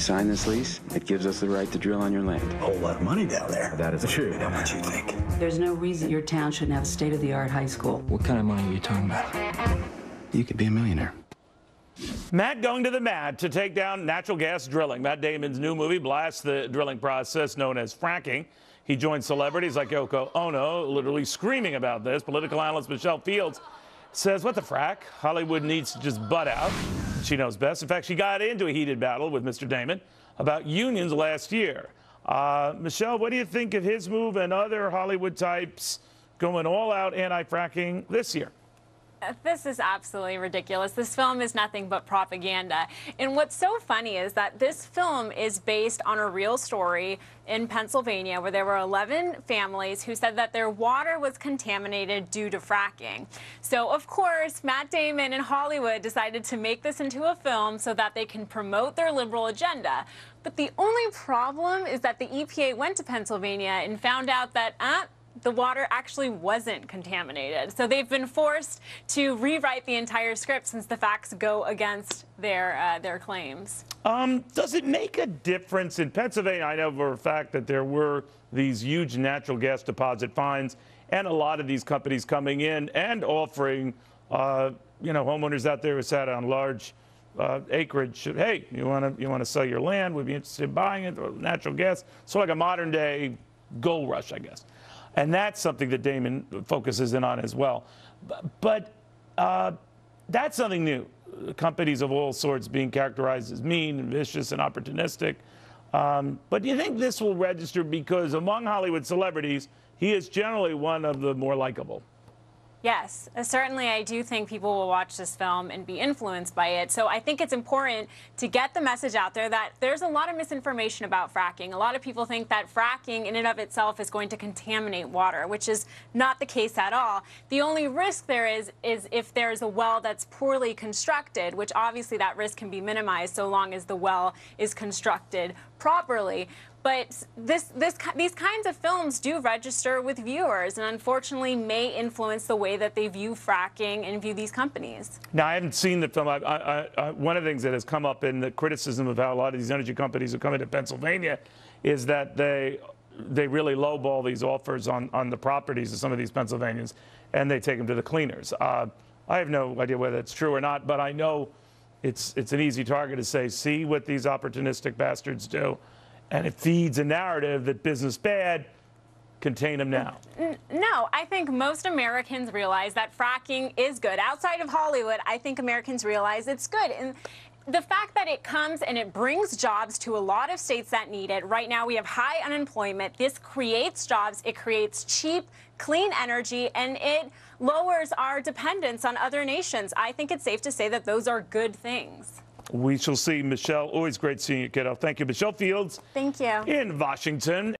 sign this lease, it gives us the right to drill on your land. A whole lot of money down there. That is true. How much you think? There's no reason your town shouldn't have a state-of-the-art high school. What kind of money are you talking about? You could be a millionaire. Matt going to the mat to take down natural gas drilling. Matt Damon's new movie blasts the drilling process known as fracking. He joined celebrities like Yoko Ono, literally screaming about this. Political analyst Michelle Fields says, what the frack? Hollywood needs to just butt out. She knows best. In fact, she got into a heated battle with Mr. Damon about unions last year. Michelle, what do you think of his move and other Hollywood types going all out anti-fracking this year? This is absolutely ridiculous. This film is nothing but propaganda. And what's so funny is that this film is based on a real story in Pennsylvania where there were 11 families who said that their water was contaminated due to fracking. So, of course, Matt Damon and Hollywood decided to make this into a film so that they can promote their liberal agenda. But the only problem is that the EPA went to Pennsylvania and found out that, the water actually wasn't contaminated. So they've been forced to rewrite the entire script since the facts go against their claims. Does it make a difference in Pennsylvania? I know for a fact that there were these huge natural gas deposit fines and a lot of these companies coming in and offering, homeowners out there who sat on large acreage. Hey, you want to sell your land? We'd be interested in buying it. Or natural gas. So like a modern day gold rush, I guess. And that's something that Damon focuses in on as well. But that's something new. Companies of all sorts being characterized as mean and vicious and opportunistic. But do you think this will register because among Hollywood celebrities, he is generally one of the more likable? Yes, certainly I do think people will watch this film and be influenced by it. So I think it's important to get the message out there that there's a lot of misinformation about fracking. A lot of people think that fracking in and of itself is going to contaminate water, which is not the case at all. The only risk there is if there's a well that's poorly constructed, which obviously that risk can be minimized so long as the well is constructed properly. But these kinds of films do register with viewers and unfortunately may influence the way that they view fracking and view these companies. Now, I haven't seen the film. One of the things that has come up in the criticism of how a lot of these energy companies are coming to Pennsylvania is that they really lowball these offers on the properties of some of these Pennsylvanians, and they take them to the cleaners. I have no idea whether it's true or not, but I know it's an easy target to say, see what these opportunistic bastards do. And it feeds a narrative that business bad, contain them now. No, I think most Americans realize that fracking is good. Outside of Hollywood, I think Americans realize it's good. And the fact that it comes and it brings jobs to a lot of states that need it. Right now we have high unemployment. This creates jobs. It creates cheap, clean energy, and it lowers our dependence on other nations. I think it's safe to say that those are good things. We shall see. Michelle, always great seeing you, kiddo. Thank you. Michelle Fields. Thank you. In Washington.